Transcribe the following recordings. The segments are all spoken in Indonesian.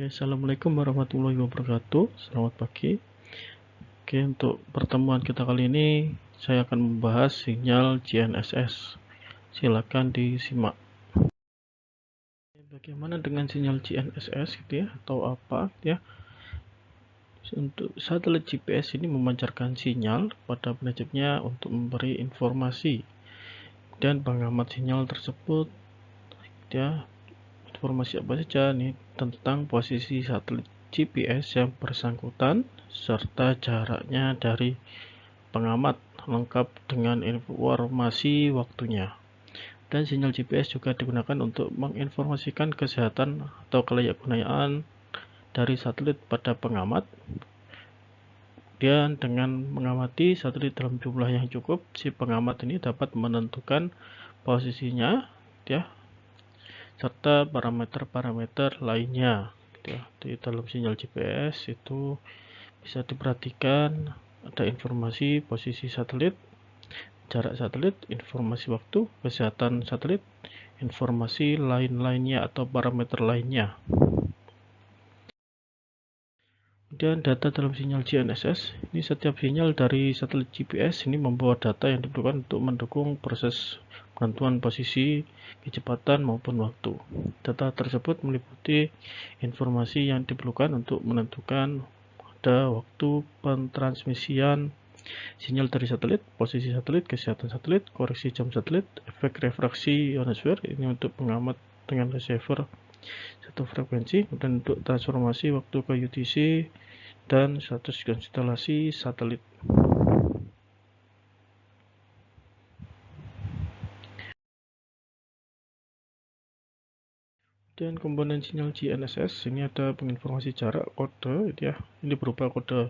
Assalamualaikum warahmatullahi wabarakatuh. Selamat pagi. Oke, untuk pertemuan kita kali ini saya akan membahas sinyal GNSS. Silakan disimak. Bagaimana dengan sinyal GNSS gitu ya, atau apa gitu ya? Untuk satelit GPS ini memancarkan sinyal pada penancapnya untuk memberi informasi dan pengamat sinyal tersebut gitu ya. Informasi apa saja nih tentang posisi satelit GPS yang bersangkutan serta jaraknya dari pengamat, lengkap dengan informasi waktunya. Dan sinyal GPS juga digunakan untuk menginformasikan kesehatan atau kelayakgunaan dari satelit pada pengamat. Dan dengan mengamati satelit dalam jumlah yang cukup, si pengamat ini dapat menentukan posisinya ya, serta parameter-parameter lainnya gitu ya. Di dalam sinyal GPS itu bisa diperhatikan ada informasi posisi satelit, jarak satelit, informasi waktu, kesehatan satelit, informasi lain-lainnya atau parameter lainnya. Kemudian data dalam sinyal GNSS, ini setiap sinyal dari satelit GPS ini membawa data yang diperlukan untuk mendukung proses penentuan posisi, kecepatan maupun waktu. Data tersebut meliputi informasi yang diperlukan untuk menentukan pada waktu pentransmisian sinyal dari satelit, posisi satelit, kesehatan satelit, koreksi jam satelit, efek refraksi ionosfer, ini untuk pengamat dengan receiver satu frekuensi, dan untuk transformasi waktu ke UTC dan status konstelasi satelit. Dan komponen sinyal GNSS ini ada penginformasi jarak, kode gitu ya. Ini berupa kode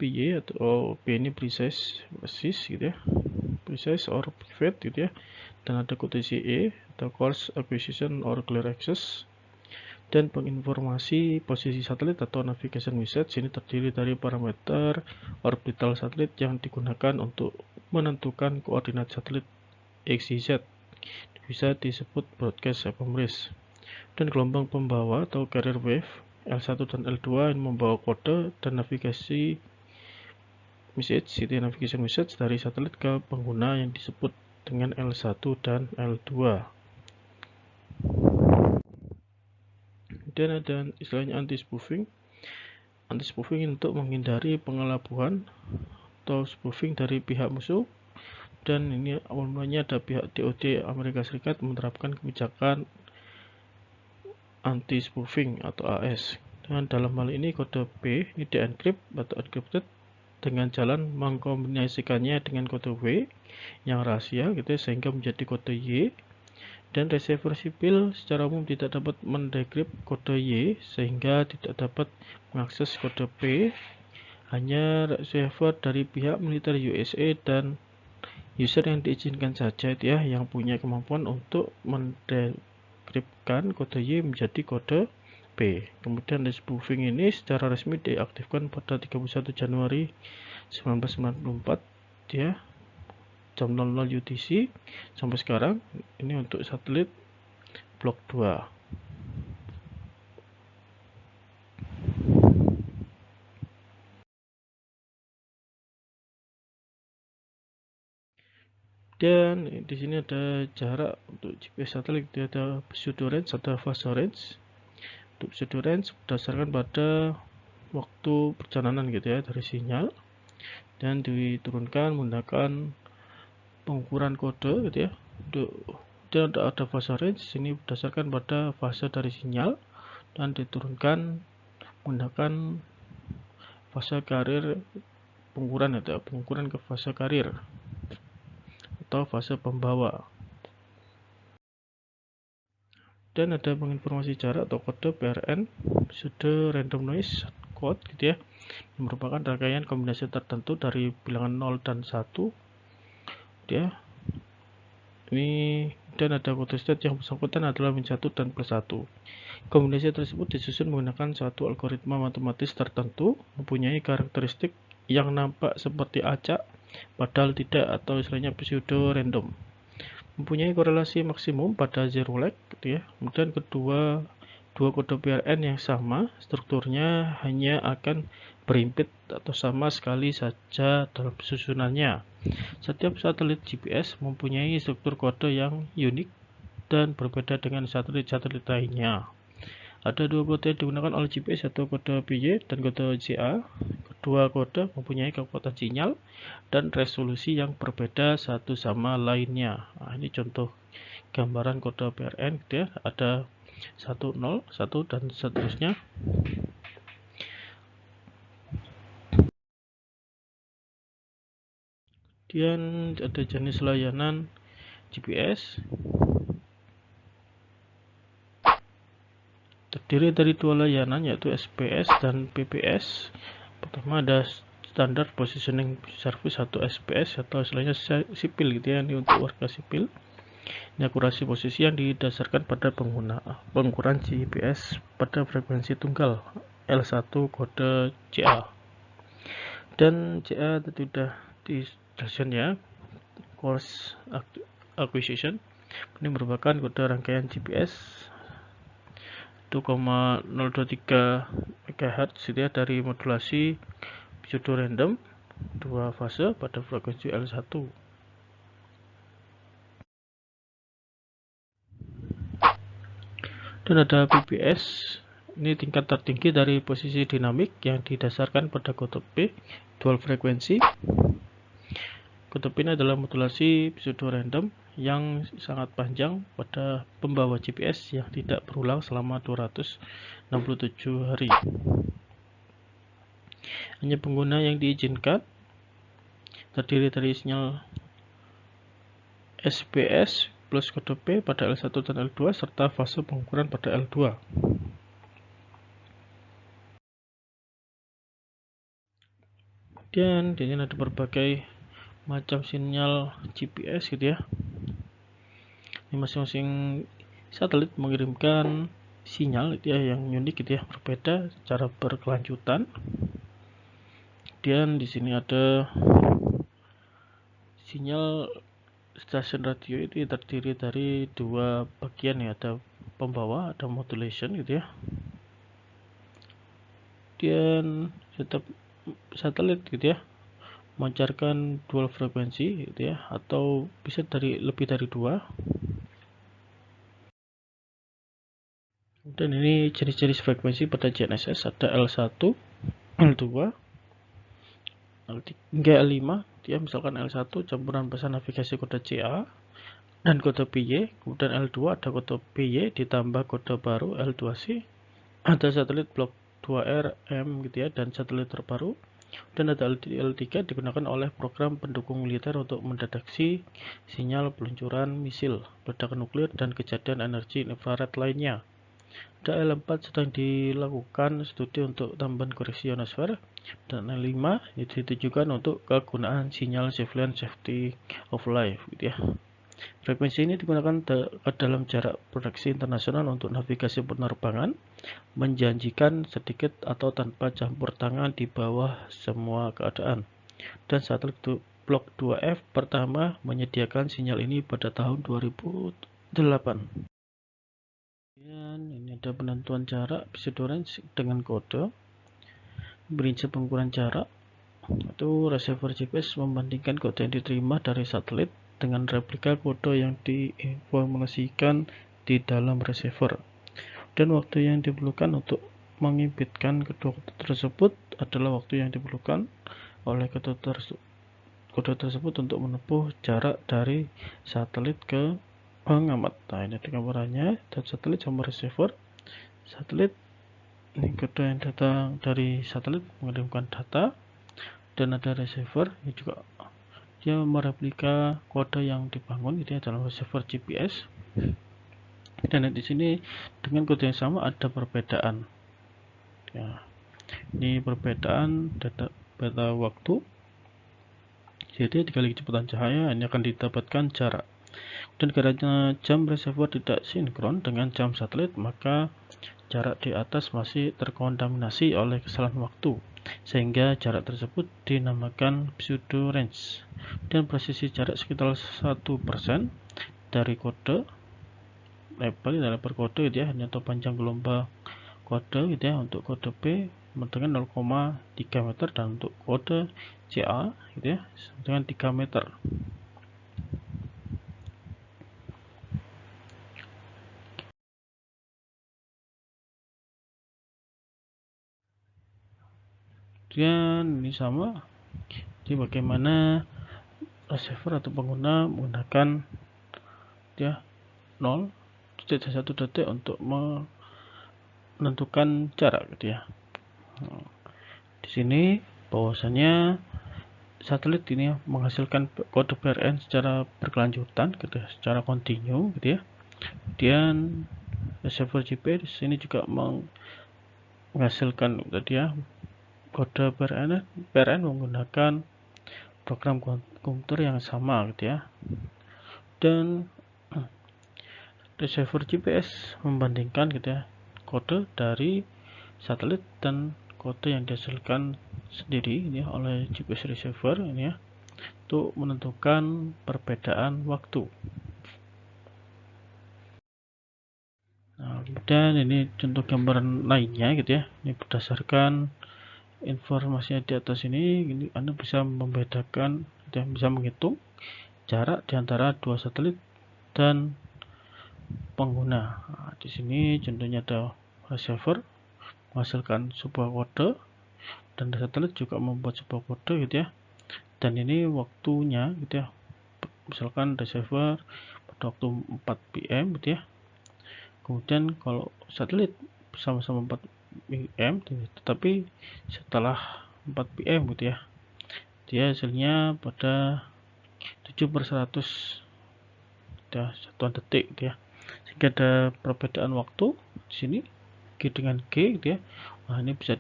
PY atau P ini precise gitu ya, precise or private gitu ya, dan ada kode CE atau coarse acquisition or clear access. Dan penginformasi posisi satelit atau navigation message ini terdiri dari parameter orbital satelit yang digunakan untuk menentukan koordinat satelit XYZ, bisa disebut broadcast ephemeris. Dan gelombang pembawa atau carrier wave L1 dan L2 ini membawa kode dan navigasi message, navigation message dari satelit ke pengguna yang disebut dengan L1 dan L2. Dan ada istilahnya anti-spoofing. Anti-spoofing untuk menghindari pengelabuhan atau spoofing dari pihak musuh. Dan ini awalnya ada pihak DoD Amerika Serikat menerapkan kebijakan anti-spoofing atau AS. Dan dalam hal ini kode P ini di-encrypt atau encrypted dengan jalan mengkombinasikannya dengan kode W yang rahasia gitu ya, sehingga menjadi kode Y. Dan receiver sipil secara umum tidak dapat mendekrypt kode Y sehingga tidak dapat mengakses kode P. Hanya receiver dari pihak militer USA dan user yang diizinkan saja ya, yang punya kemampuan untuk mendekripsikan kode Y menjadi kode P. Kemudian spoofing ini secara resmi diaktifkan pada 31 Januari 1994 ya, jam 00 UTC sampai sekarang. Ini untuk satelit Block 2. Dan di sini ada jarak untuk GPS satelit, ada pseudo range, ada phasor range. Untuk pseudo range berdasarkan pada waktu perjalanan gitu ya dari sinyal, dan diturunkan menggunakan pengukuran kode gitu ya. Dan ada fase range sini berdasarkan pada fase dari sinyal, dan diturunkan menggunakan fase karir pengukuran atau pengukuran ke fase karir atau fase pembawa. Dan ada penginformasi jarak atau kode PRN, pseudo random noise code gitu ya, yang merupakan rangkaian kombinasi tertentu dari bilangan 0 dan 1 ya. Ini dan ada kode state yang bersangkutan adalah min 1 dan plus 1. Kombinasi tersebut disusun menggunakan suatu algoritma matematis tertentu, mempunyai karakteristik yang nampak seperti acak padahal tidak, atau istilahnya pseudo random. Mempunyai korelasi maksimum pada zero lag gitu ya. Kemudian dua kode PRN yang sama, strukturnya hanya akan berimpit atau sama sekali saja dalam susunannya. Setiap satelit GPS mempunyai struktur kode yang unik dan berbeda dengan satelit-satelit lainnya. Ada dua kode yang digunakan oleh GPS, yaitu kode PY dan kode CA. Kedua kode mempunyai kekuatan sinyal dan resolusi yang berbeda satu sama lainnya. Nah, ini contoh gambaran kode PRN gitu ya. Ada 1, 0, 1 dan seterusnya. Kemudian ada jenis layanan GPS. Terdiri dari dua layanan, yaitu SPS dan PPS. Pertama ada Standard Positioning Service atau SPS atau istilahnya sipil gitu ya, ini untuk warga sipil. Ini akurasi posisi yang didasarkan pada pengukuran GPS pada frekuensi tunggal L1 kode CA. Dan CA sudah dijelaskan ya, Coarse Acquisition. Ini merupakan kode rangkaian GPS 1,023 MHz gitu ya, dari modulasi pseudo random 2 fase pada frekuensi L1. Dan ada PPS, ini tingkat tertinggi dari posisi dinamik yang didasarkan pada kode P dual frekuensi. Kode P ini adalah modulasi pseudo random yang sangat panjang pada pembawa GPS yang tidak berulang selama 267 hari. Hanya pengguna yang diizinkan, terdiri dari sinyal SPS plus kode P pada L1 dan L2 serta fase pengukuran pada L2. Kemudian di sini ada berbagai macam sinyal GPS gitu ya. Ini masing-masing satelit mengirimkan sinyal gitu ya, yang unik gitu ya, berbeda secara berkelanjutan. Kemudian di sini ada sinyal stasiun radio, itu terdiri dari dua bagian ya, ada pembawa, ada modulation gitu ya. Kemudian setiap satelit gitu ya memancarkan dual frekuensi gitu ya, atau bisa lebih dari dua. Dan ini jenis-jenis frekuensi pada GNSS, ada L1, L2, L3 hingga L5. Dia misalkan L1 campuran pesan navigasi kode CA dan kode PY, kemudian L2 ada kode PY ditambah kode baru L2C, ada satelit blok 2R M gitu ya, dan satelit terbaru. Dan ada L3 digunakan oleh program pendukung militer untuk mendeteksi sinyal peluncuran misil, ledakan nuklir, dan kejadian energi infrared lainnya. Ada L4 sedang dilakukan studi untuk tambahan koreksi ionosfer, dan L5 itu ditujukan untuk kegunaan sinyal civilian safety of life gitu ya. Frekuensi ini digunakan dalam jarak proyeksi internasional untuk navigasi penerbangan, menjanjikan sedikit atau tanpa campur tangan di bawah semua keadaan. Dan satelit blok 2F pertama menyediakan sinyal ini pada tahun 2008. Dan ini ada penentuan jarak pseudo range dengan kode. Prinsip pengukuran jarak itu receiver GPS membandingkan kode yang diterima dari satelit dengan replika kode yang diinformasikan di dalam receiver. Dan waktu yang diperlukan untuk mengimpitkan kedua kode tersebut adalah waktu yang diperlukan oleh kode tersebut untuk menempuh jarak dari satelit ke pengamat. Nah, ini gambarannya, dan satelit sama receiver. Satelit ini kode yang datang dari satelit mengirimkan data, dan ada receiver ini juga dia mereplika kode yang dibangun itu ya dalam receiver GPS. Dan di sini dengan kode yang sama ada perbedaan ya, ini perbedaan data waktu. Jadi dikali kecepatan cahaya ini akan didapatkan jarak. Dan karena jam receiver tidak sinkron dengan jam satelit, maka jarak di atas masih terkontaminasi oleh kesalahan waktu, sehingga jarak tersebut dinamakan pseudo range. Dan presisi jarak sekitar 1% dari kode lebar kode gitu ya, atau panjang gelombang kode gitu ya. Untuk kode P dengan 0,3 meter, dan untuk kode CA gitu ya dengan 3 meter. Dan ini sama, jadi bagaimana receiver atau pengguna menggunakan ya 0,1 detik untuk menentukan jarak gitu ya. Di sini bahwasanya satelit ini menghasilkan kode PRN secara berkelanjutan gitu ya, secara kontinu gitu ya. Kemudian receiver GPS ini juga menghasilkan tadi ya kode PRN menggunakan program komputer yang sama gitu ya. Dan receiver GPS membandingkan gitu ya kode dari satelit dan kode yang dihasilkan sendiri ini ya, oleh GPS receiver ini ya, untuk menentukan perbedaan waktu. Nah, kemudian ini contoh gambaran lainnya gitu ya. Ini berdasarkan informasinya di atas ini Anda bisa membedakan dan bisa menghitung jarak di antara dua satelit dan pengguna. Nah, di sini contohnya ada receiver menghasilkan sebuah kode dan satelit juga membuat sebuah kode gitu ya. Dan ini waktunya gitu ya. Misalkan receiver pada waktu 4 PM gitu ya. Kemudian kalau satelit sama-sama 4 PM, tetapi setelah 4 PM gitu ya, dia hasilnya pada 7/100 ya, satuan detik gitu ya. Sehingga ada perbedaan waktu di sini G dengan G gitu ya. Nah, ini bisa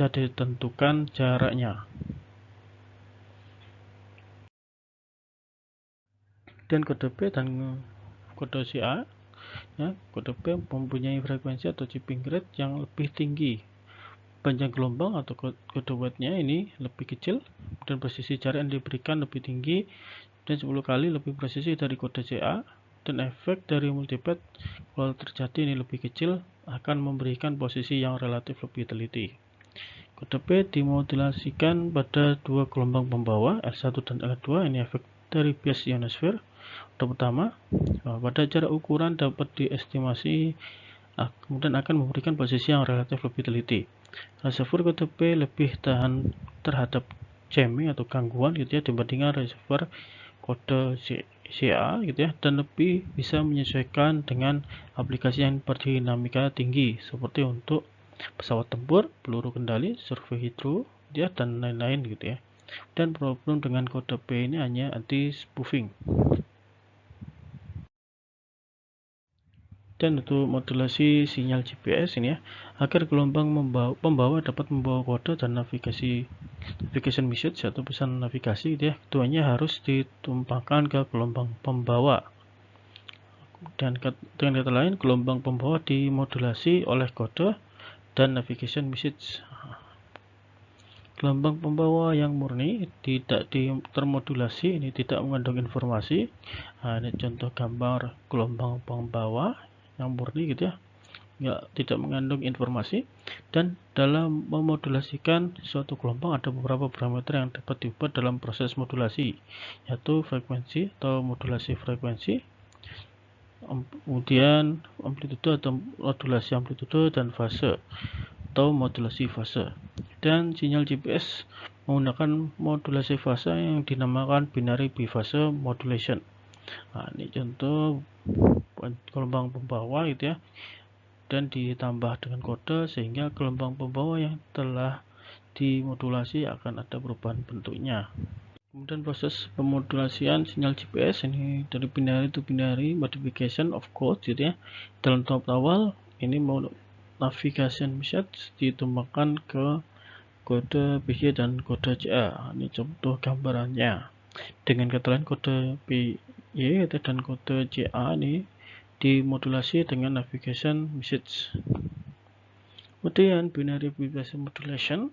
ditentukan jaraknya. Dan kode P dan kode CA ya, kode P mempunyai frekuensi atau chipping rate yang lebih tinggi. Panjang gelombang atau kode wattnya ini lebih kecil, dan presisi jarak yang diberikan lebih tinggi dan 10 kali lebih presisi dari kode CA, dan efek dari multipath kalau terjadi ini lebih kecil akan memberikan posisi yang relatif lebih teliti. Kode P dimodulasikan pada dua gelombang pembawa L1 dan L2. Ini efek dari bias ionosfer. Pertama, pada jarak ukuran dapat diestimasi kemudian akan memberikan posisi yang relatif lebih teliti. Receiver kode P lebih tahan terhadap jamming atau gangguan gitu ya dibandingkan receiver kode CA gitu ya, dan lebih bisa menyesuaikan dengan aplikasi yang berdinamika tinggi seperti untuk pesawat tempur, peluru kendali, survei hidro ya, dan lain-lain gitu ya. Dan problem dengan kode P ini hanya anti-spoofing. Dan untuk modulasi sinyal GPS ini ya, agar gelombang pembawa dapat membawa kode dan navigation message atau pesan navigasi gitu ya, keduanya harus ditumpahkan ke gelombang pembawa. Dan dengan kata lain, gelombang pembawa dimodulasi oleh kode dan navigation message. Gelombang pembawa yang murni tidak termodulasi, ini tidak mengandung informasi. Nah, ini contoh gambar gelombang pembawa yang murni gitu ya, tidak mengandung informasi. Dan dalam memodulasikan suatu gelombang ada beberapa parameter yang dapat diubah dalam proses modulasi, yaitu frekuensi atau modulasi frekuensi, kemudian amplitude atau modulasi amplitude, dan fase atau modulasi fase. Dan sinyal GPS menggunakan modulasi fase yang dinamakan binary bifase modulation. Nah, ini contoh gelombang pembawa gitu ya, dan ditambah dengan kode sehingga gelombang pembawa yang telah dimodulasi akan ada perubahan bentuknya. Kemudian proses pemodulasian sinyal GPS ini dari binary to binary modification of code gitu ya. Dalam tahap awal ini navigation message ditumpahkan ke kode PY dan kode CA. Ini contoh gambarannya. Dengan kata lain, kode PY dan kode CA ini dimodulasi dengan navigation message. Kemudian binary bifase modulation,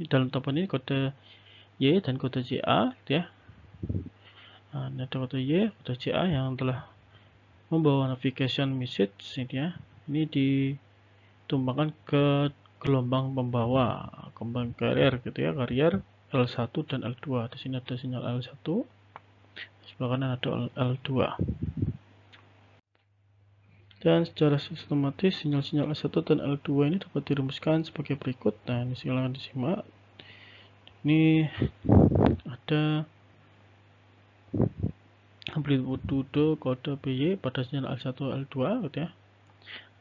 dalam tahap ini kode Y dan kode CA gitu ya. Nah, ini ada kode Y, kode CA yang telah membawa navigation message ini ya. Ini ditumpangkan ke gelombang pembawa, gelombang carrier gitu ya, carrier L1 dan L2. Di sini ada sinyal L1, sebelah kanan ada L2. Dan secara sistematis sinyal-sinyal L1 dan L2 ini dapat dirumuskan sebagai berikut. Nah, ini silakan disimak. Ini ada amplitude kode PY pada sinyal L1 L2 gitu ya.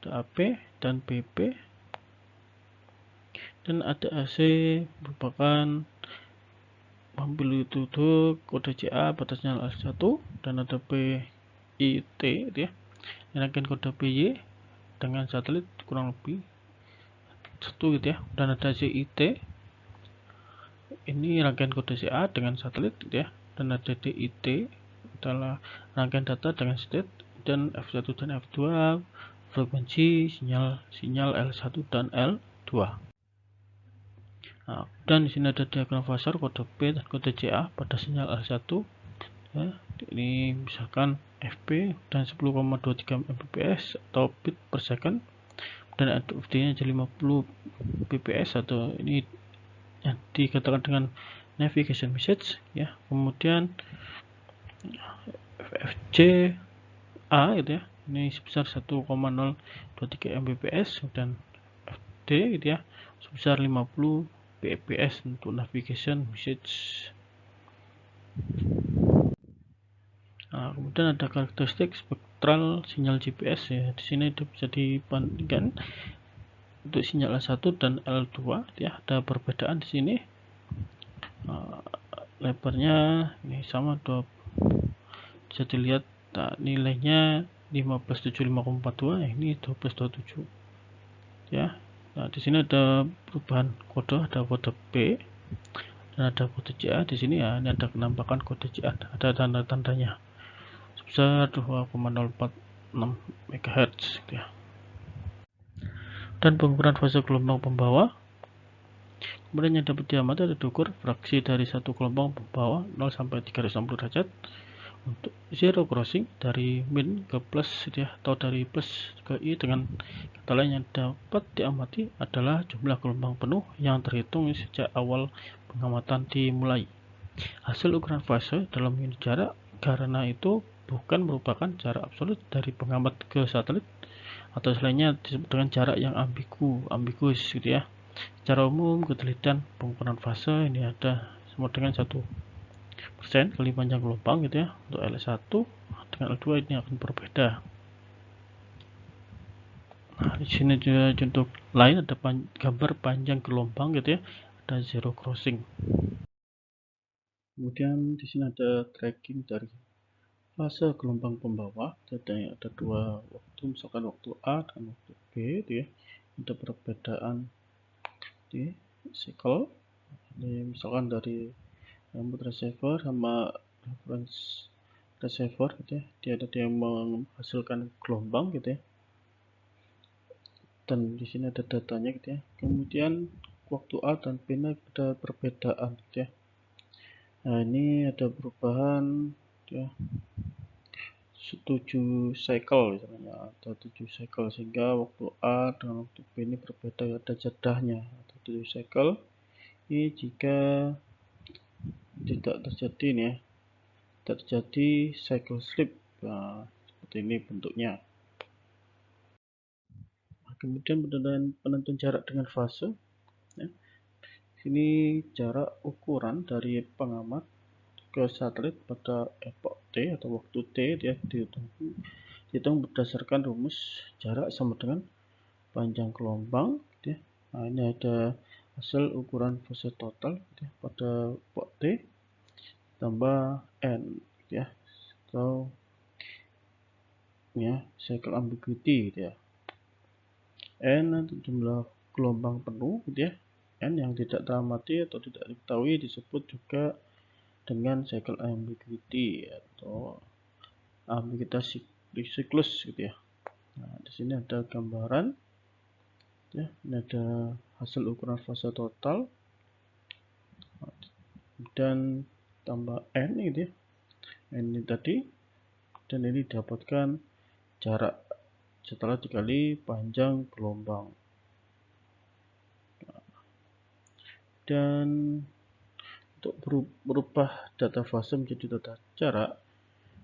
Ada AP dan BP. Dan ada AC merupakan amplitude kode CA pada sinyal L1 dan ada PIT gitu ya. Rangkaian kode PY dengan satelit kurang lebih 1 gitu ya. Dan ada CIT, ini rangkaian kode CA dengan satelit gitu ya. Dan ada DIT adalah rangkaian data dengan state, dan F1 dan F2 frekuensi sinyal L1 dan L2. Nah, dan di sini ada diagram fase kode P dan kode CA pada sinyal L1 ya. Ini misalkan FP dan 10,23 Mbps atau bit per second, dan FD nya jadi 50 bps atau ini yang dikatakan dengan navigation message ya. Kemudian FJ A gitu ya, ini sebesar 1,023 Mbps, dan FD gitu ya sebesar 50 bps untuk navigation message. Nah, kemudian ada karakteristik spektral sinyal GPS ya. Di sini bisa dibandingkan untuk sinyal L1 dan L2 ya, ada perbedaan di sini. Lebarnya ini sama, bisa dilihat nilainya 1575,42, ini 1227 ya. Nah, di sini ada perubahan kode, ada kode P dan ada kode CA di sini ya. Ini ada penampakan kode CA, ada tanda-tandanya sebesar 2,046 MHz ya. Dan pengukuran fase gelombang pembawa, kemudian yang dapat diamati ada diukur fraksi dari satu gelombang pembawa 0 sampai 360 derajat untuk zero crossing dari min ke plus ya, atau dari plus ke I. Dengan kata lain, yang dapat diamati adalah jumlah gelombang penuh yang terhitung sejak awal pengamatan dimulai. Hasil ukuran fase dalam unit jarak, karena itu bukan merupakan jarak absolut dari pengamat ke satelit, atau selainnya disebut dengan jarak yang ambiguous gitu ya. Secara umum, ketelitian pengukuran fase ini ada sama dengan 1% kali panjang gelombang gitu ya. Untuk L1 dengan L2 ini akan berbeda. Nah, di sini juga contoh lain, ada gambar panjang gelombang gitu ya, ada zero crossing. Kemudian di sini ada tracking dari fase gelombang pembawa. Ada dua waktu, misalkan waktu A dan waktu B gitu ya. Ada perbedaan di cycle. Ini misalkan dari input receiver sama reference receiver gitu ya. Dia ada yang menghasilkan gelombang gitu ya. Dan di sini ada datanya gitu ya. Kemudian waktu A dan B ini ada perbedaan gitu ya. Nah, ini ada perubahan ya, 7 cycle misalnya, atau 7 cycle, sehingga waktu A dengan waktu B ini berbeda, ada jedahnya atau 7 cycle. Ini jika tidak terjadi nih ya, terjadi cycle slip. Nah, seperti ini bentuknya. Kemudian penentuan jarak dengan fase ya. Ini jarak ukuran dari pengamat ke satelit pada epoch T atau waktu T ya, dihitung berdasarkan rumus jarak sama dengan panjang gelombang ya. Nah, ini ada hasil ukuran fase total ya, pada epoch T tambah N ya, atau ya cycle ambiguity ya. N itu jumlah gelombang penuh gitu ya. N yang tidak teramati atau tidak diketahui disebut juga dengan cycle ambiguity atau ambiguitas siklus gitu ya. Nah, di sini ada gambaran ya. Ini ada hasil ukuran fase total dan tambah N gitu ya. N ini tadi, dan ini didapatkan jarak setelah dikali panjang gelombang. Dan untuk berubah data fase menjadi data jarak,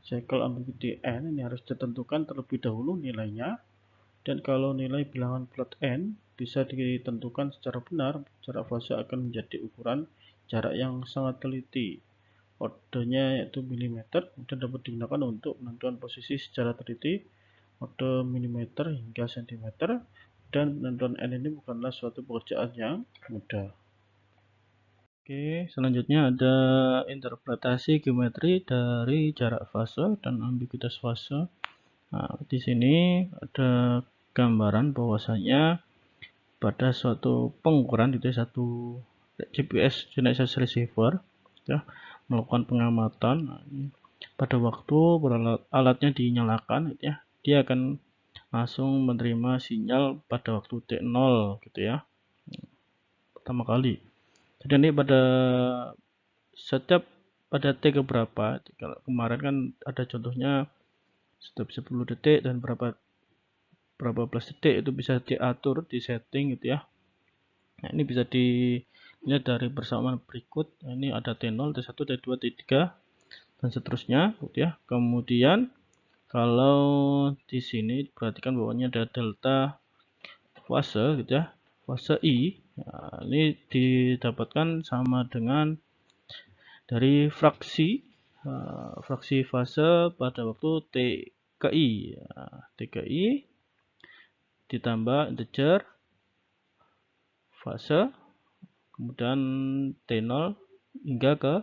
cycle ambiguity n ini harus ditentukan terlebih dahulu nilainya. Dan kalau nilai bilangan plot n bisa ditentukan secara benar, jarak fase akan menjadi ukuran jarak yang sangat teliti. Kodenya yaitu milimeter, kemudian dapat digunakan untuk penentuan posisi secara teliti, kode milimeter hingga sentimeter, dan penentuan n ini bukanlah suatu pekerjaan yang mudah. Oke, selanjutnya ada interpretasi geometri dari jarak fase dan ambiguitas fase. Nah, di sini ada gambaran bahwasanya pada suatu pengukuran itu satu GPS Genesis Receiver ya, melakukan pengamatan. Nah, pada waktu alatnya dinyalakan ya, dia akan langsung menerima sinyal pada waktu T0 gitu ya, pertama kali. Jadi ini pada T keberapa, kalau kemarin kan ada contohnya setiap 10 detik dan berapa belas detik itu bisa diatur di setting gitu ya. Nah, ini bisa dilihat dari persamaan berikut. Nah, ini ada T0, T1, T2, T3 dan seterusnya gitu ya. Kemudian kalau di sini perhatikan bahwanya ada delta fase gitu ya, fase I. Nah, ini didapatkan sama dengan dari fraksi fase pada waktu T ke I. T ke I ditambah integer fase, kemudian T0 hingga ke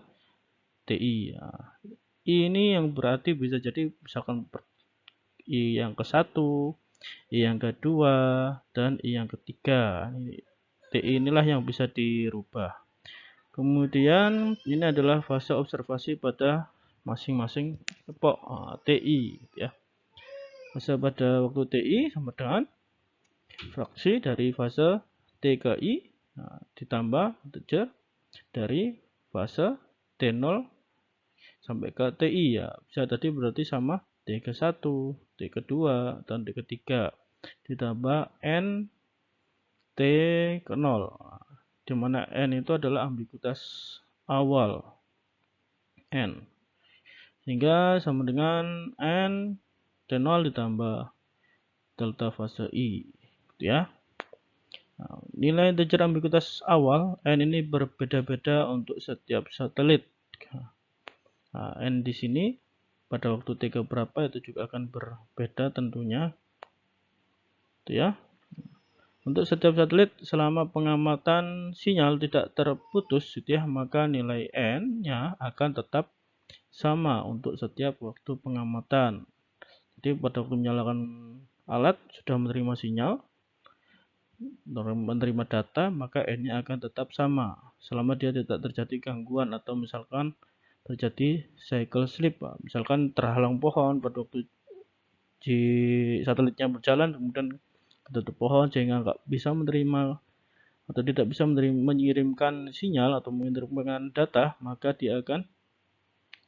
TI. Nah, ini yang berarti bisa jadi misalkan I yang ke-1, I yang kedua, dan I yang ketiga. TI inilah yang bisa dirubah. Kemudian ini adalah fase observasi pada masing-masing kelompok TI ya. Fase pada waktu TI sama dengan fraksi dari fase T ke I ditambah integer dari fase T0 sampai ke TI ya. Bisa tadi berarti sama T ke 1, T ke 2, dan T ke 3 ditambah N T ke 0. Di mana N itu adalah ambiguitas awal N. Sehingga sama dengan N T0 ditambah delta fase I gitu ya. Nah, nilai integer ambiguitas awal N ini berbeda-beda untuk setiap satelit. Nah, N di sini pada waktu T ke berapa itu juga akan berbeda tentunya. Itu ya. Untuk setiap satelit selama pengamatan sinyal tidak terputus gitu ya, maka nilai N-nya akan tetap sama untuk setiap waktu pengamatan. Jadi pada waktu menyalakan alat sudah menerima sinyal, menerima data, maka N-nya akan tetap sama selama dia tidak terjadi gangguan atau misalkan terjadi cycle slip. Misalkan terhalang pohon pada waktu di satelitnya berjalan, kemudian ketutup pohon sehingga nggak bisa menerima atau tidak bisa mengirimkan sinyal atau mengirimkan data, maka dia akan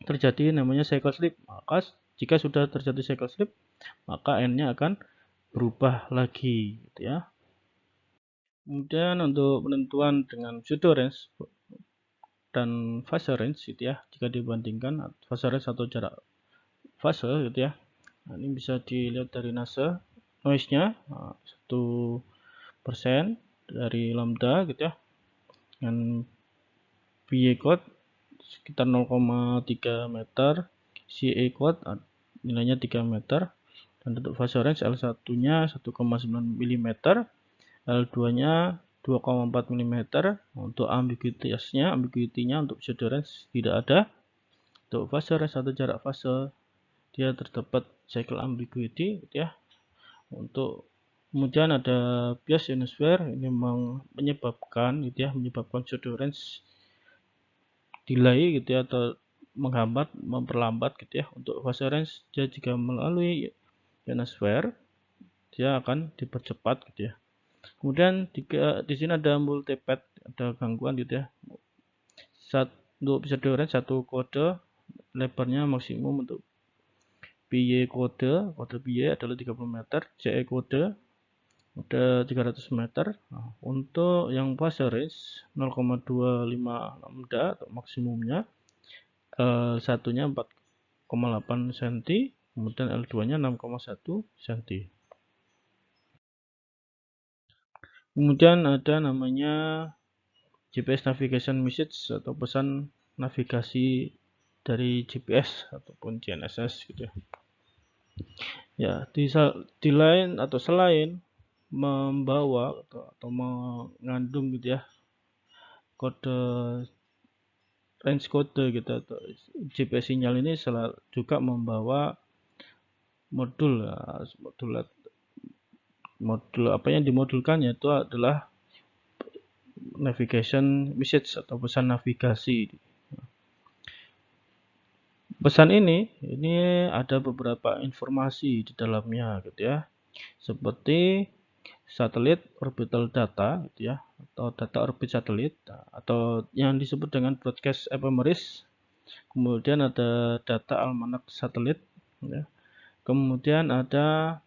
terjadi namanya cycle slip. Maka jika sudah terjadi cycle slip, maka N-nya akan berubah lagi gitu ya. Kemudian untuk penentuan dengan pseudo range dan fase range gitu ya, jika dibandingkan fase range atau jarak fase gitu ya. Nah, ini bisa dilihat dari NASA noise-nya 1% dari lambda gitu ya, dengan PY code sekitar 0,3 meter, CA code nilainya 3 meter, dan untuk fase range L1 nya 1,9 mm, L2 nya 2,4 mm. Untuk ambiguity-nya untuk pseudo range tidak ada. Untuk fase range atau jarak fase dia terdapat cycle ambiguity gitu ya. Untuk kemudian ada bias ionosphere, ini menyebabkan pseudo range delay gitu ya, atau menghambat, memperlambat gitu ya. Untuk fase range dia jika melalui ionosphere dia akan dipercepat gitu ya. Kemudian di sini ada multipath, ada gangguan gitu ya. Untuk pseudo range satu kode lebarnya maksimum untuk PY kode PY adalah 30 meter, CE kode ada 300 meter. Nah, untuk yang fase range 0,256 da atau maksimumnya, L1-nya 4,8 cm, kemudian L2-nya 6,1 cm. Kemudian ada namanya GPS navigation message atau pesan navigasi dari GPS ataupun GNSS gitu ya. Ya, di lain atau selain membawa atau mengandung gitu ya kode range kode gitu atau GPS sinyal ini juga membawa modul apa yang dimodulkan yaitu adalah navigation message atau pesan navigasi. Pesan ini ada beberapa informasi di dalamnya gitu ya, seperti satelit orbital data gitu ya, atau data orbit satelit atau yang disebut dengan broadcast ephemeris. Kemudian ada data almanak satelit ya. Kemudian ada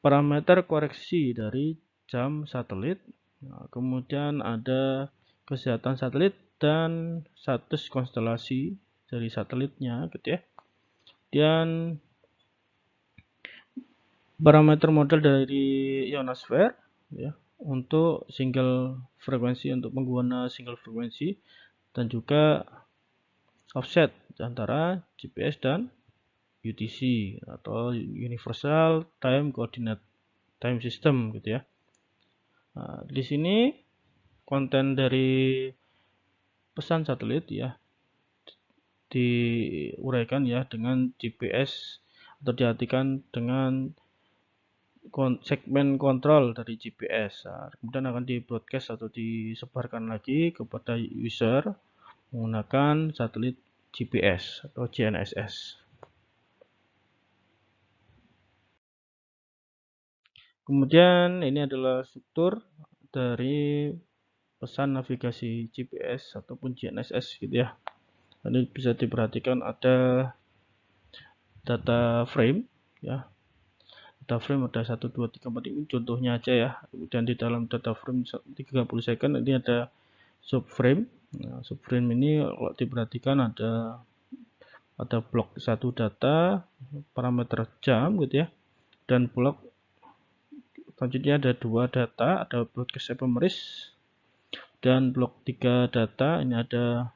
parameter koreksi dari jam satelit. Nah, kemudian ada kesehatan satelit dan status konstelasi dari satelitnya gitu ya. Dan parameter model dari ionosphere ya untuk single frekuensi, untuk pengguna single frekuensi, dan juga offset antara GPS dan UTC atau Universal Time Coordinate Time System gitu ya. Nah, di sini konten dari pesan satelit ya diuraikan ya dengan GPS atau diartikan dengan segmen kontrol dari GPS. Nah, kemudian akan di-broadcast atau disebarkan lagi kepada user menggunakan satelit GPS atau GNSS. Kemudian ini adalah struktur dari pesan navigasi GPS ataupun GNSS gitu ya. Ini bisa diperhatikan ada data frame ya. Data frame ada 1 2 3 4 ini contohnya aja ya. Kemudian di dalam data frame 30 second ini ada subframe. Nah, subframe ini kalau diperhatikan ada blok 1 data parameter jam gitu ya. Dan blok selanjutnya ada 2 data, ada broadcast ephemeris, dan blok 3 data ini ada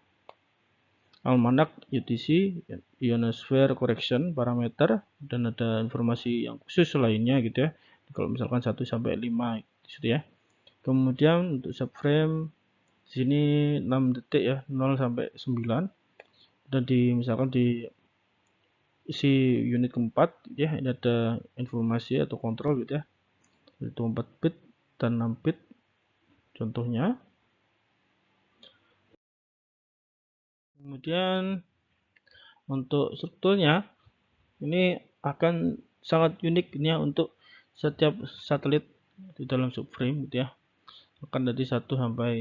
almanak UTC ionosphere correction parameter, dan ada informasi yang khusus lainnya gitu ya, kalau misalkan 1 sampai 5 gitu ya. Kemudian untuk subframe di sini 6 detik ya, 0 sampai 9, dan misalkan di isi unit keempat ya, ini ada informasi atau kontrol gitu ya, itu 4 bit dan 6 bit contohnya. Kemudian untuk strukturnya ini akan sangat unik ini ya untuk setiap satelit di dalam subframe gitu ya. Akan dari 1 sampai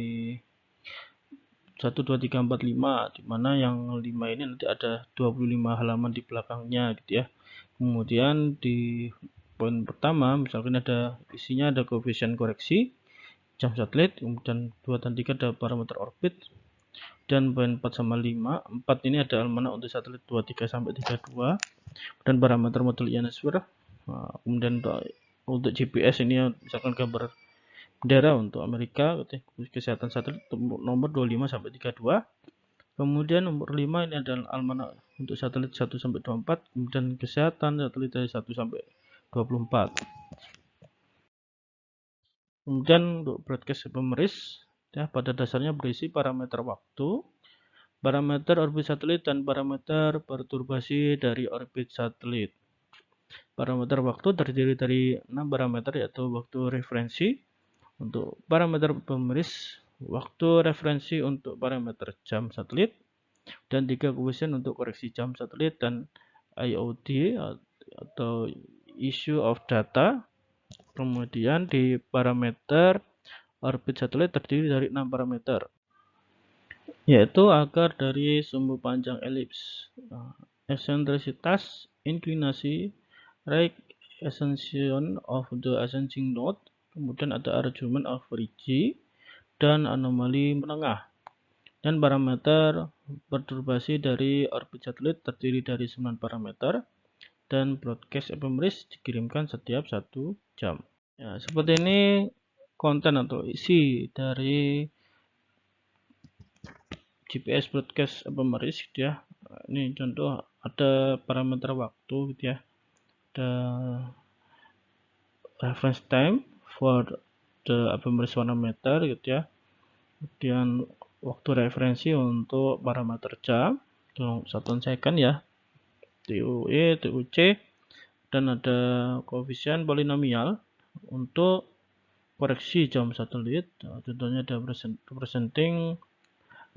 1 2 3 4 5, di mana yang 5 ini nanti ada 25 halaman di belakangnya gitu ya. Kemudian di poin pertama misalkan ada isinya ada koefisien koreksi jam satelit, kemudian 2 dan 3 ada parameter orbit, dan poin 4 sama 5, 4 ini ada almanak untuk satelit 23 sampai 32, dan parameter model ionosphere. Nah, kemudian untuk GPS ini misalkan gambar bendera untuk Amerika, kesehatan satelit nomor 25 sampai 32. Kemudian nomor 5 ini adalah almanak untuk satelit 1 sampai 24, kemudian kesehatan satelit dari 1 sampai 24. Kemudian untuk broadcast ephemeris ya, pada dasarnya berisi parameter waktu, parameter orbit satelit, dan parameter perturbasi dari orbit satelit. Parameter waktu terdiri dari 6 parameter, yaitu waktu referensi untuk parameter ephemeris, waktu referensi untuk parameter jam satelit, dan 3 koefisien untuk koreksi jam satelit, dan IOD atau issue of data. Kemudian di parameter orbit satelit terdiri dari 6 parameter, yaitu akar dari sumbu panjang elips, eksentrisitas, inclinasi, right ascension of the ascending node, kemudian ada argument of origin dan anomali menengah. Dan parameter perturbasi dari orbit satelit terdiri dari 9 parameter dan broadcast ephemeris dikirimkan setiap 1 jam. Ya, seperti ini konten atau isi dari GPS broadcast ephemeris gitu ya. Ini contoh ada parameter waktu gitu ya. Ada reference time for the ephemeris 1 meter gitu ya. Kemudian waktu referensi untuk parameter jam, satuan second ya, TUE, TUC, dan ada koefisien polinomial untuk koreksi jam satelit. Contohnya ada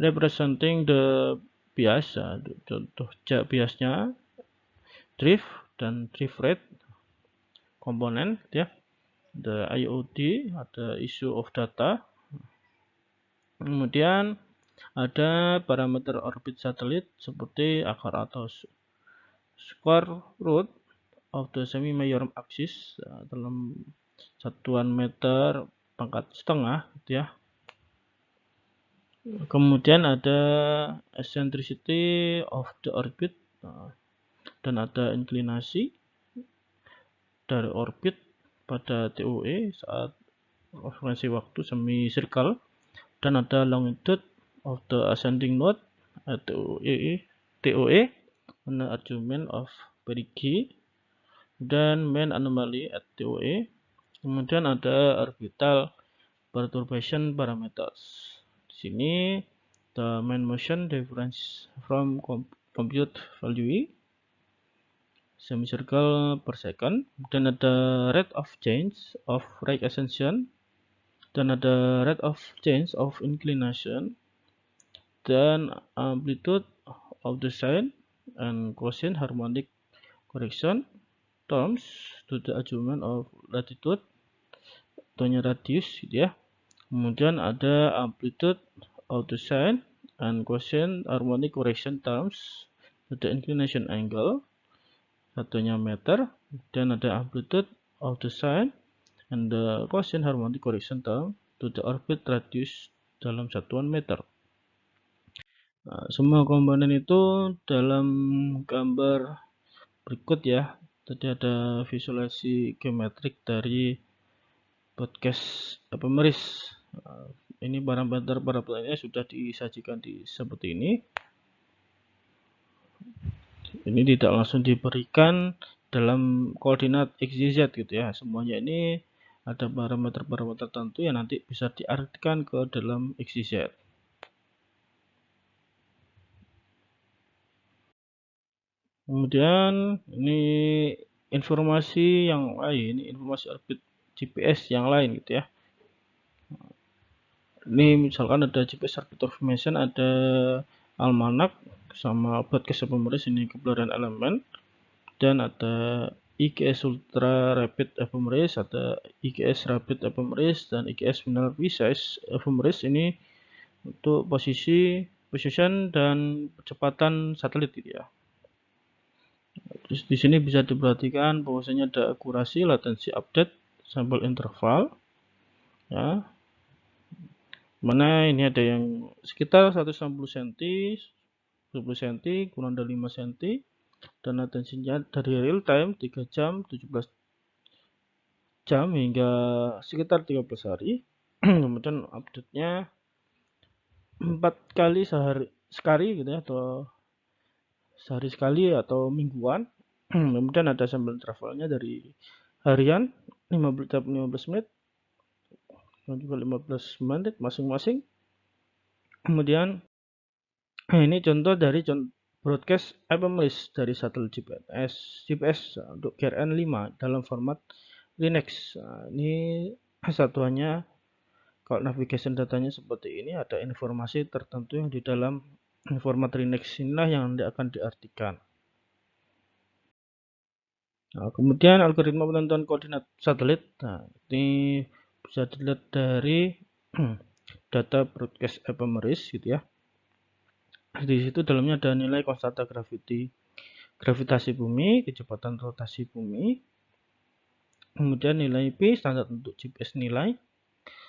representing the bias, contoh biasnya, drift dan drift rate komponen ya. Ada IOD, ada issue of data. Kemudian ada parameter orbit satelit seperti akar atau square root of the semi-major axis dalam satuan meter pangkat setengah gitu ya. Kemudian ada eccentricity of the orbit dan ada inklinasi dari orbit pada TOE saat frekuensi waktu semi circle, dan ada longitude of the ascending node TOE on the argument of perigee, dan main anomaly at TOE. Kemudian ada orbital perturbation parameters. Di sini the main motion difference from compute value semicircle per second, dan ada rate of change of right ascension, dan ada rate of change of inclination, dan amplitude of the sine and cosine harmonic correction terms to the argument of latitude, tentunya radius gitu ya. Kemudian ada amplitude of the sine and cosine harmonic correction terms to the inclination angle, satunya meter, dan ada amplitude of the sine and the cosine harmonic correction term to the orbit radius dalam satuan meter. Nah, semua komponen itu dalam gambar berikut ya. Tadi ada visualisasi geometrik dari podcast ephemeris. Ini parameternya sudah disajikan seperti ini. Ini tidak langsung diberikan dalam koordinat x, y, z gitu ya. Semuanya ini ada parameter-parameter tertentu yang nanti bisa diartikan ke dalam x, y, z. Kemudian ini informasi yang lain, ini informasi orbit GPS yang lain gitu ya. Ini misalkan ada GPS orbit information, ada almanac sama broadcast ephemeris, ini keberadaan elemen, dan ada IGS ultra rapid ephemeris, ada IGS rapid ephemeris, dan IGS final precise ephemeris. Ini untuk position dan kecepatan satelit gitu ya. Terus di sini bisa diperhatikan bahwasanya ada akurasi, latency update, sampel interval ya. Mana ini ada yang sekitar 160 cm, 20 cm, kurang dari 5 cm, dan latensinya dari real time 3 jam, 17 jam hingga sekitar 13 hari. Kemudian update-nya 4 kali sekali gitu ya, atau sehari sekali atau mingguan. Kemudian ada sampel intervalnya dari harian 15 menit dan juga 15 menit masing-masing. Kemudian ini contoh dari broadcast ephemeris dari satelit GPS untuk GRN 5 dalam format Linux. Nah, ini satuannya, kalau navigation datanya seperti ini, ada informasi tertentu yang di dalam format Linux inilah yang nanti akan diartikan. Nah, kemudian algoritma penentuan koordinat satelit. Nah, ini bisa dilihat dari data broadcast ephemeris gitu ya. Di situ dalamnya ada nilai konstanta gravity gravitasi bumi, kecepatan rotasi bumi, kemudian nilai P standar untuk GPS nilai,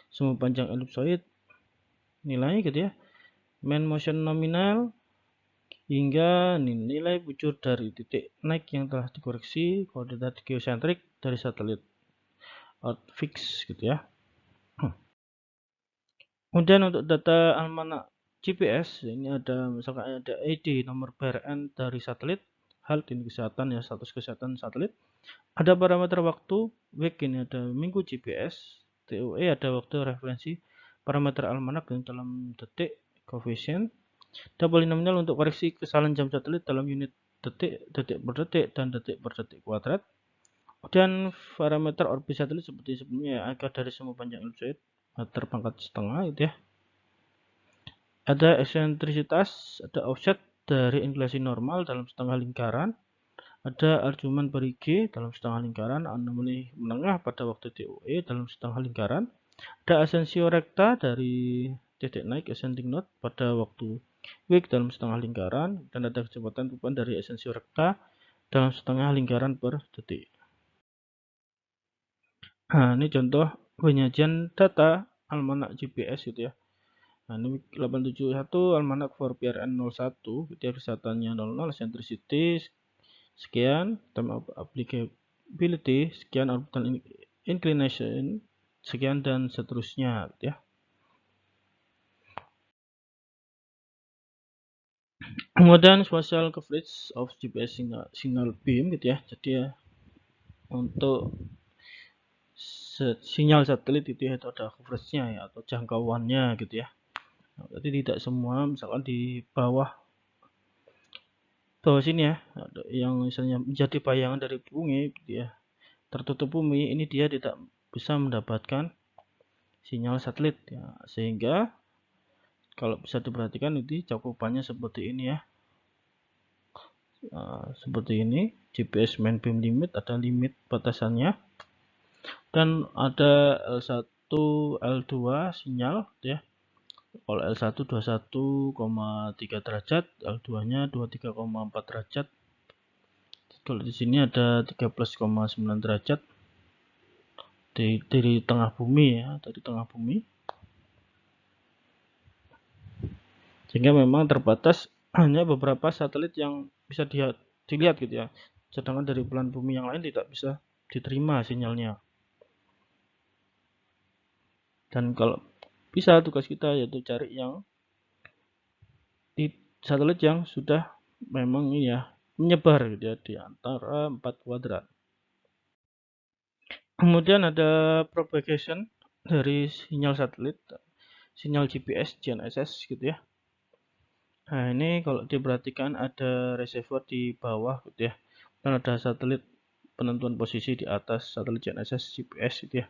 sumbu panjang ellipsoid nilai gitu ya, mean motion nominal, hingga nilai bujur dari titik naik yang telah dikoreksi koordinat geosentrik dari satelit Earth fix gitu ya. Kemudian untuk data almanak GPS ini ada misalkan ada ID nomor PRN dari satelit, HAL ini kesehatan ya, status kesehatan satelit. Ada parameter waktu, week ini ada minggu GPS, TOE ada waktu referensi, parameter almanak dalam detik, coefficient, ada polinomial untuk koreksi kesalahan jam satelit dalam unit detik, detik per detik, dan detik per detik kuadrat. Kemudian parameter orbit satelit seperti sebelumnya, angka dari sumbu panjang ellipsoid, meter pangkat setengah itu ya. Ada eksentrisitas, ada offset dari inklasi normal dalam setengah lingkaran, ada argumen perigi dalam setengah lingkaran, anomali menengah pada waktu TOE dalam setengah lingkaran, ada asensio rekta dari titik naik ascending node pada waktu week dalam setengah lingkaran, dan ada kecepatan perubahan dari asensio rekta dalam setengah lingkaran per detik. Nah, ini contoh penyajian data almanak GPS gitu ya. Nah, ini 871 almanak for PRN 01, gitu ya, kesehatannya 00, eccentricity sekian, time of applicability sekian, orbital inclination sekian, dan seterusnya gitu ya. Kemudian spatial coverage of GPS signal beam gitu ya. Jadi ya, untuk sinyal satelit itu ya, itu ada coverage-nya ya, atau jangkauannya gitu ya. Nah, jadi tidak semua, misalkan di bawah sini ya, yang misalnya menjadi bayangan dari bumi gitu ya, tertutup bumi, ini dia tidak bisa mendapatkan sinyal satelit ya, sehingga kalau bisa diperhatikan itu cakupannya seperti ini ya. Seperti ini, GPS main beam limit, ada limit batasannya, dan ada L1 L2 sinyal ya. Kalau L1 21,3 derajat, L2 nya 23,4 derajat. Kalau di sini ada 13,9 derajat dari tengah bumi ya, dari tengah bumi. Sehingga memang terbatas, hanya beberapa satelit yang bisa dilihat gitu ya. Sedangkan dari belahan bumi yang lain tidak bisa diterima sinyalnya. Dan kalau bisa, tugas kita yaitu cari yang di satelit yang sudah memang ya menyebar gitu ya di antara 4 kuadrat. Kemudian ada propagation dari sinyal satelit, sinyal GPS, GNSS gitu ya. Nah, ini kalau diperhatikan ada reservoir di bawah gitu ya. Dan ada satelit penentuan posisi di atas satelit GNSS, GPS gitu ya.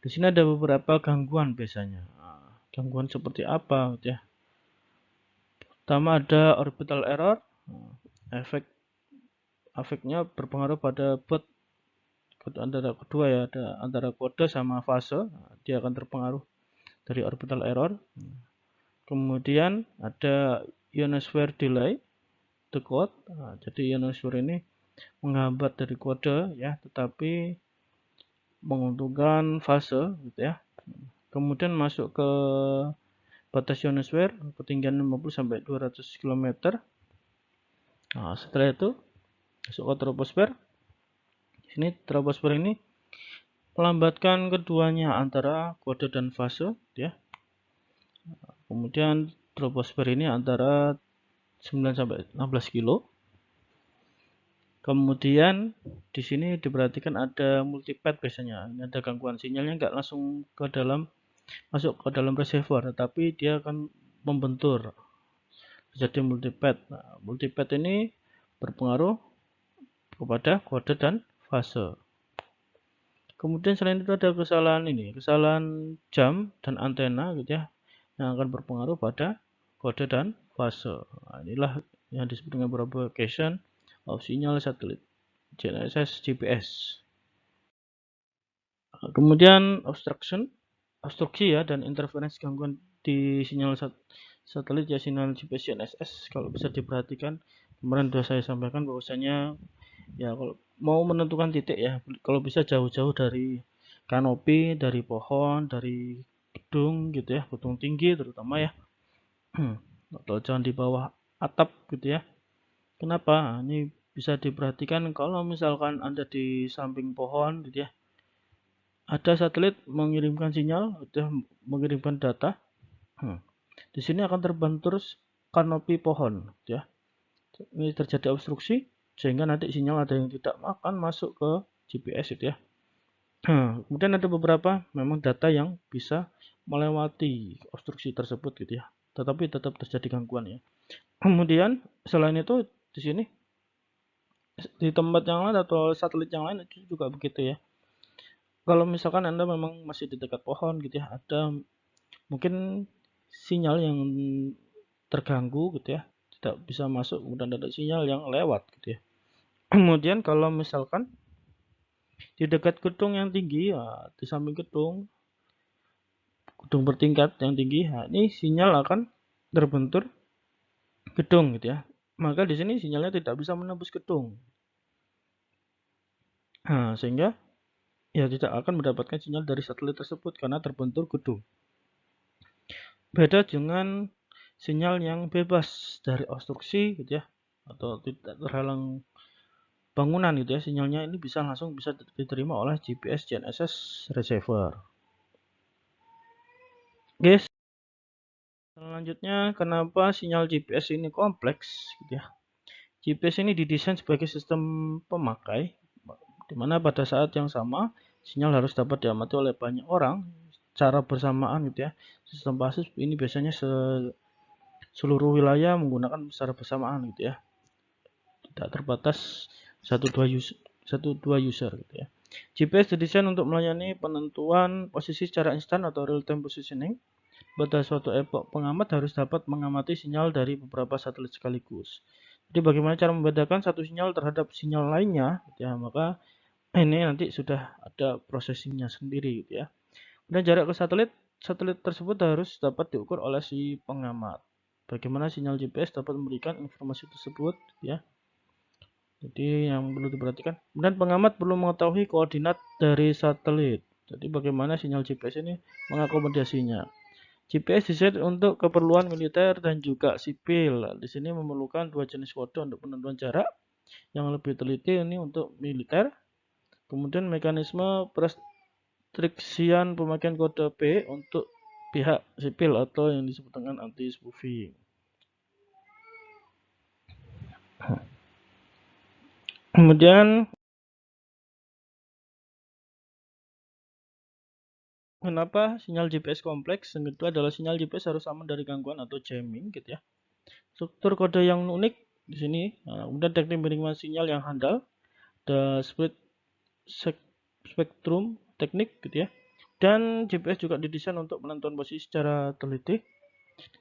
Di sini ada beberapa gangguan biasanya. Nah, gangguan seperti apa gitu ya. Pertama ada orbital error. Efeknya berpengaruh pada bot antara kedua ya, ada antara kode sama fase. Nah, dia akan terpengaruh dari orbital error. Kemudian ada ionosphere delay the code. Nah, jadi ionosphere ini menghambat dari kode ya, tetapi menguntungkan fase gitu ya. Kemudian masuk ke batas ionosfer ketinggian 50 sampai 200 km. Nah, setelah itu masuk ke troposfer. Sini troposfer ini melambatkan keduanya antara kode dan fase ya. Kemudian troposfer ini antara 9 sampai 16 kilo. Kemudian di sini diperhatikan ada multipath biasanya. Ini ada gangguan sinyalnya nggak langsung ke dalam, masuk ke dalam reservoir, tetapi dia akan membentur. Jadi multipath. Nah, multipath ini berpengaruh kepada kode dan fase. Kemudian selain itu ada kesalahan jam dan antena gitu ya, yang akan berpengaruh pada kode dan fase. Nah, inilah yang disebut dengan propagation of sinyal satelit GNSS GPS. Kemudian obstruksi ya, dan interferensi gangguan di sinyal satelit ya sinyal GPS GNSS. Kalau bisa diperhatikan, kemarin sudah saya sampaikan bahwasanya ya kalau mau menentukan titik ya, kalau bisa jauh-jauh dari kanopi, dari pohon, dari gedung gitu ya, gedung tinggi terutama ya. Atau jangan di bawah atap gitu ya. Kenapa? Ini bisa diperhatikan kalau misalkan Anda di samping pohon gitu ya. Ada satelit mengirimkan sinyal, sudah mengirimkan data. Di sini akan terbentur kanopi pohon gitu ya. Ini terjadi obstruksi sehingga nanti sinyal ada yang tidak akan masuk ke GPS itu ya. Kemudian ada beberapa memang data yang bisa melewati obstruksi tersebut gitu ya. Tetapi tetap terjadi gangguan ya. Kemudian selain itu di sini di tempat yang lain atau satelit yang lain itu juga begitu ya. Kalau misalkan Anda memang masih di dekat pohon gitu ya, ada mungkin sinyal yang terganggu gitu ya, tidak bisa masuk, kemudian ada sinyal yang lewat gitu ya. Kemudian kalau misalkan di dekat gedung yang tinggi ya, di samping gedung bertingkat yang tinggi, nah ini sinyal akan terbentur gedung gitu ya. Maka di sini sinyalnya tidak bisa menembus gedung. Nah, sehingga ya tidak akan mendapatkan sinyal dari satelit tersebut karena terbentur gedung. Beda dengan sinyal yang bebas dari obstruksi gitu ya, atau tidak terhalang bangunan gitu ya, sinyalnya ini bisa langsung bisa diterima oleh GPS GNSS receiver. Guys, selanjutnya kenapa sinyal GPS ini kompleks gitu ya. GPS ini didesain sebagai sistem pemakai di mana pada saat yang sama sinyal harus dapat diamati oleh banyak orang secara bersamaan gitu ya. Sistem pasif ini biasanya seluruh wilayah menggunakan secara bersamaan gitu ya. Tidak terbatas satu dua user gitu ya. GPS didesain untuk melayani penentuan posisi secara instan atau real time positioning. Pada suatu epoch, pengamat harus dapat mengamati sinyal dari beberapa satelit sekaligus. Jadi bagaimana cara membedakan satu sinyal terhadap sinyal lainnya? Ya, maka ini nanti sudah ada processingnya sendiri, gitu ya. Dan jarak ke satelit tersebut harus dapat diukur oleh si pengamat. Bagaimana sinyal GPS dapat memberikan informasi tersebut, ya. Jadi yang perlu diperhatikan. Dan pengamat perlu mengetahui koordinat dari satelit. Jadi bagaimana sinyal GPS ini mengakomodasinya. GPS didesain untuk keperluan militer dan juga sipil. Di sini memerlukan dua jenis kode untuk penentuan jarak. Yang lebih teliti ini untuk militer. Kemudian mekanisme restriksian pemakaian kode P untuk pihak sipil atau yang disebut dengan anti-spoofing. Kemudian kenapa sinyal GPS kompleks? Yang kedua adalah sinyal GPS harus aman dari gangguan atau jamming gitu ya. Struktur kode yang unik di sini. Kemudian teknik pengiriman sinyal yang handal. The split spektrum teknik gitu ya. Dan GPS juga didesain untuk penentuan posisi secara teliti.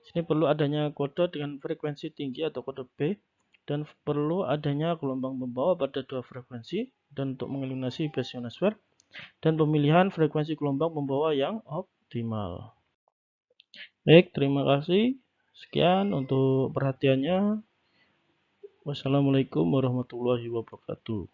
Sini perlu adanya kode dengan frekuensi tinggi atau kode B dan perlu adanya gelombang membawa pada dua frekuensi dan untuk mengeliminasi base ionosfer dan pemilihan frekuensi gelombang membawa yang optimal. Baik, terima kasih. Sekian untuk perhatiannya. Wassalamualaikum warahmatullahi wabarakatuh.